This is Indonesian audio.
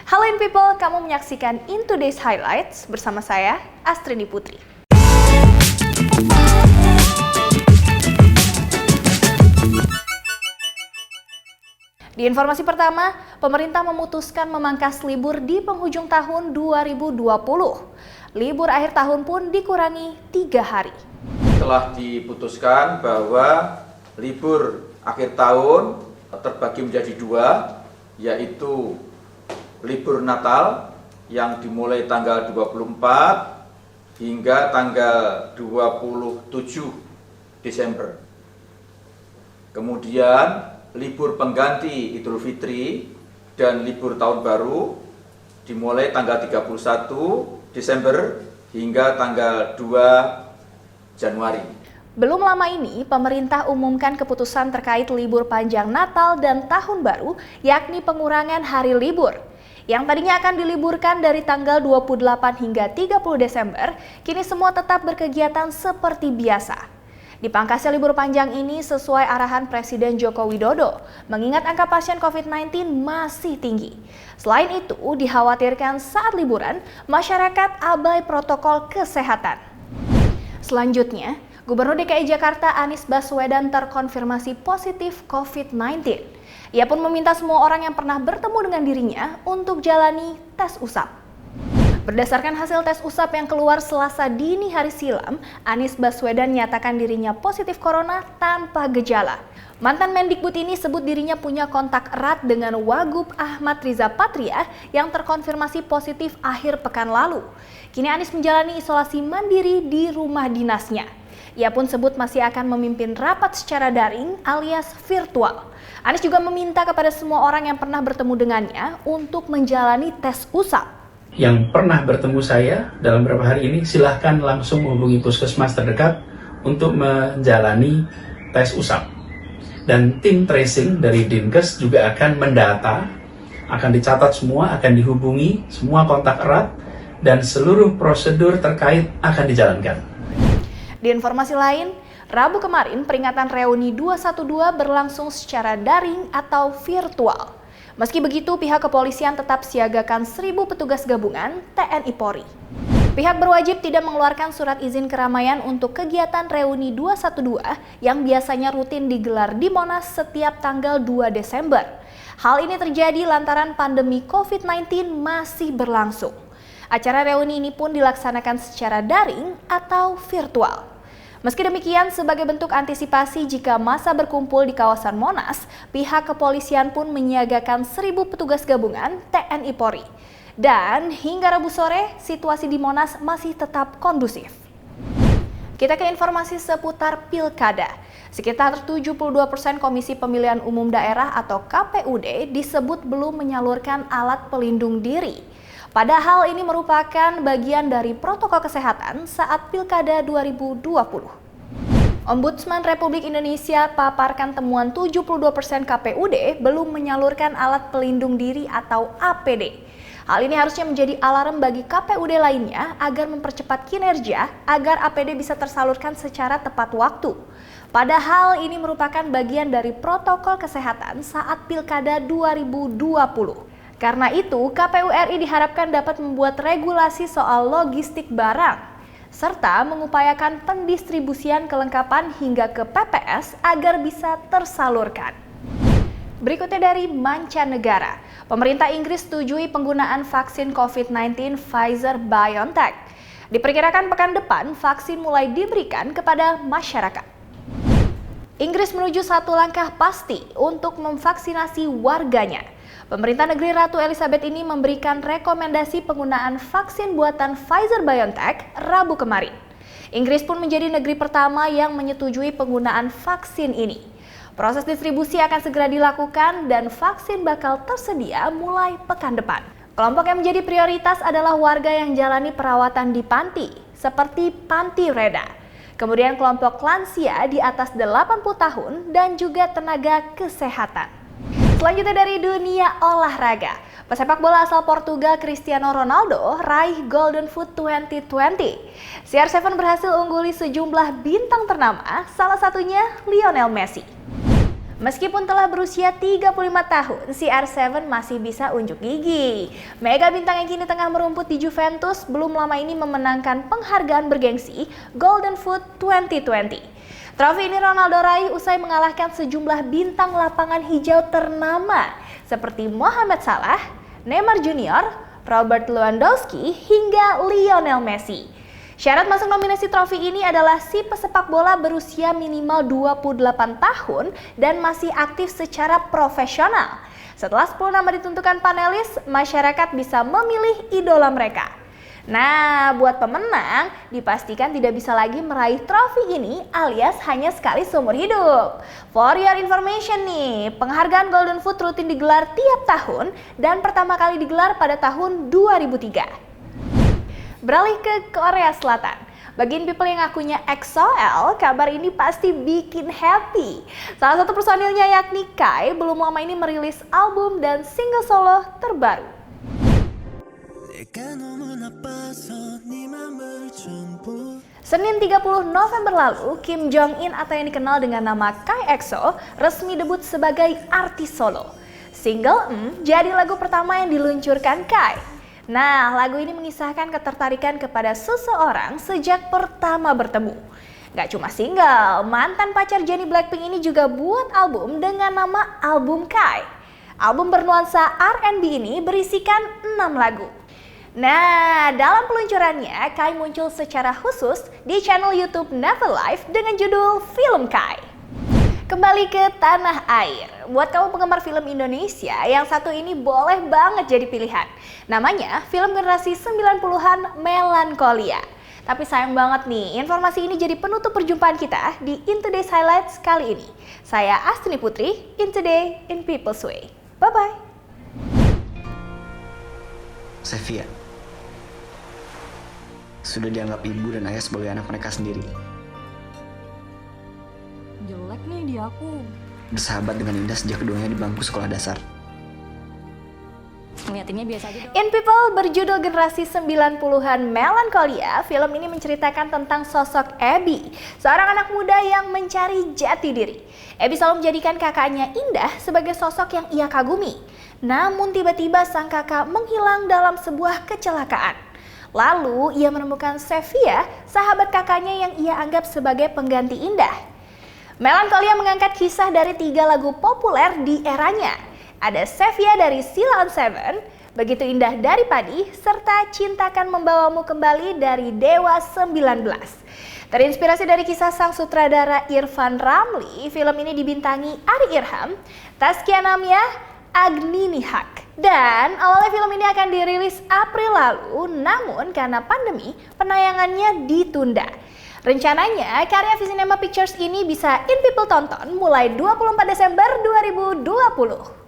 Halo In People, kamu menyaksikan In Today's Highlights bersama saya, Astrini Putri. Di informasi pertama, pemerintah memutuskan memangkas libur di penghujung tahun 2020. Libur akhir tahun pun dikurangi 3 hari. Telah diputuskan bahwa libur akhir tahun terbagi menjadi 2, yaitu libur Natal yang dimulai tanggal 24 hingga tanggal 27 Desember. Kemudian libur pengganti Idul Fitri dan libur tahun baru dimulai tanggal 31 Desember hingga tanggal 2 Januari. Belum lama ini, pemerintah umumkan keputusan terkait libur panjang Natal dan Tahun Baru, yakni pengurangan hari libur. Yang tadinya akan diliburkan dari tanggal 28 hingga 30 Desember, kini semua tetap berkegiatan seperti biasa. Dipangkasnya libur panjang ini sesuai arahan Presiden Joko Widodo, mengingat angka pasien COVID-19 masih tinggi. Selain itu, dikhawatirkan saat liburan, masyarakat abai protokol kesehatan. Selanjutnya, Gubernur DKI Jakarta Anies Baswedan terkonfirmasi positif COVID-19. Ia pun meminta semua orang yang pernah bertemu dengan dirinya untuk jalani tes usap. Berdasarkan hasil tes usap yang keluar Selasa dini hari silam, Anies Baswedan nyatakan dirinya positif corona tanpa gejala. Mantan Mendikbud ini sebut dirinya punya kontak erat dengan Wagub Ahmad Riza Patria yang terkonfirmasi positif akhir pekan lalu. Kini Anies menjalani isolasi mandiri di rumah dinasnya. Ia pun sebut masih akan memimpin rapat secara daring alias virtual. Anies juga meminta kepada semua orang yang pernah bertemu dengannya untuk menjalani tes usap. Yang pernah bertemu saya dalam beberapa hari ini, silahkan langsung menghubungi puskesmas terdekat untuk menjalani tes usap. Dan tim tracing dari Dinkes juga akan mendata, akan dicatat semua, akan dihubungi semua kontak erat, dan seluruh prosedur terkait akan dijalankan. Di informasi lain, Rabu kemarin peringatan reuni 212 berlangsung secara daring atau virtual. Meski begitu, pihak kepolisian tetap siagakan 1.000 petugas gabungan TNI Polri. Pihak berwajib tidak mengeluarkan surat izin keramaian untuk kegiatan reuni 212 yang biasanya rutin digelar di Monas setiap tanggal 2 Desember. Hal ini terjadi lantaran pandemi COVID-19 masih berlangsung. Acara reuni ini pun dilaksanakan secara daring atau virtual. Meski demikian, sebagai bentuk antisipasi jika massa berkumpul di kawasan Monas, pihak kepolisian pun menyiagakan 1.000 petugas gabungan TNI Polri. Dan hingga Rabu sore, situasi di Monas masih tetap kondusif. Kita ke informasi seputar pilkada. Sekitar 72% Komisi Pemilihan Umum Daerah atau KPUD disebut belum menyalurkan alat pelindung diri. Padahal ini merupakan bagian dari protokol kesehatan saat Pilkada 2020. Ombudsman Republik Indonesia paparkan temuan 72% KPUD belum menyalurkan alat pelindung diri atau APD. Hal ini harusnya menjadi alarm bagi KPUD lainnya agar mempercepat kinerja agar APD bisa tersalurkan secara tepat waktu. Padahal ini merupakan bagian dari protokol kesehatan saat Pilkada 2020. Karena itu, KPU RI diharapkan dapat membuat regulasi soal logistik barang, serta mengupayakan pendistribusian kelengkapan hingga ke PPS agar bisa tersalurkan. Berikutnya dari mancanegara, pemerintah Inggris setujui penggunaan vaksin COVID-19 Pfizer-BioNTech. Diperkirakan pekan depan vaksin mulai diberikan kepada masyarakat. Inggris menuju satu langkah pasti untuk memvaksinasi warganya. Pemerintah negeri Ratu Elizabeth ini memberikan rekomendasi penggunaan vaksin buatan Pfizer-BioNTech Rabu kemarin. Inggris pun menjadi negeri pertama yang menyetujui penggunaan vaksin ini. Proses distribusi akan segera dilakukan dan vaksin bakal tersedia mulai pekan depan. Kelompok yang menjadi prioritas adalah warga yang jalani perawatan di panti, seperti Panti Reda. Kemudian kelompok lansia di atas 80 tahun dan juga tenaga kesehatan. Selanjutnya dari dunia olahraga, pesepak bola asal Portugal Cristiano Ronaldo raih Golden Foot 2020. CR7 berhasil ungguli sejumlah bintang ternama, salah satunya Lionel Messi. Meskipun telah berusia 35 tahun, CR7 masih bisa unjuk gigi. Mega bintang yang kini tengah merumput di Juventus belum lama ini memenangkan penghargaan bergengsi Golden Foot 2020. Trofi ini Ronaldo raih usai mengalahkan sejumlah bintang lapangan hijau ternama seperti Mohamed Salah, Neymar Junior, Robert Lewandowski, hingga Lionel Messi. Syarat masuk nominasi trofi ini adalah si pesepak bola berusia minimal 28 tahun dan masih aktif secara profesional. Setelah 10 nama ditentukan panelis, masyarakat bisa memilih idola mereka. Nah, buat pemenang, dipastikan tidak bisa lagi meraih trofi ini alias hanya sekali seumur hidup. For your information nih, penghargaan Golden Foot rutin digelar tiap tahun dan pertama kali digelar pada tahun 2003. Beralih ke Korea Selatan. Bagi people yang akunya EXO-L, kabar ini pasti bikin happy. Salah satu personilnya yakni Kai belum lama ini merilis album dan single solo terbaru. Senin 30 November lalu, Kim Jong-in atau yang dikenal dengan nama Kai EXO resmi debut sebagai artis solo. Single jadi lagu pertama yang diluncurkan Kai. Nah, lagu ini mengisahkan ketertarikan kepada seseorang sejak pertama bertemu. Gak cuma single, mantan pacar Jennie Blackpink ini juga buat album dengan nama Album Kai. Album bernuansa R&B ini berisikan 6 lagu. Nah, dalam peluncurannya, Kai muncul secara khusus di channel YouTube Never Life dengan judul Film Kai. Kembali ke tanah air. Buat kamu penggemar film Indonesia, yang satu ini boleh banget jadi pilihan. Namanya film generasi 90-an Melankolia. Tapi sayang banget nih, informasi ini jadi penutup perjumpaan kita di In Today's Highlights kali ini. Saya Astini Putri, In Today in People's Way. Bye-bye. Sevia sudah dianggap ibu dan ayah sebagai anak mereka sendiri. Jelek nih di aku. Bersahabat dengan Indah sejak keduanya di bangku sekolah dasar. Ngeliatinnya biasa aja dong. In People berjudul generasi 90-an Melankolia, film ini menceritakan tentang sosok Abby, seorang anak muda yang mencari jati diri. Abby selalu menjadikan kakaknya Indah sebagai sosok yang ia kagumi. Namun tiba-tiba sang kakak menghilang dalam sebuah kecelakaan. Lalu ia menemukan Sevia, sahabat kakaknya yang ia anggap sebagai pengganti Indah. Melankolia mengangkat kisah dari 3 lagu populer di eranya. Ada Sevia dari Sheila on 7, Begitu Indah dari Padi, serta Cintakan Membawamu Kembali dari Dewa 19. Terinspirasi dari kisah sang sutradara Irfan Ramli, film ini dibintangi Ari Irham, Taskia Namia, Agni Nihak. Dan awalnya film ini akan dirilis April lalu, namun karena pandemi, penayangannya ditunda. Rencananya, karya Visinema Pictures ini bisa In People tonton mulai 24 Desember 2020.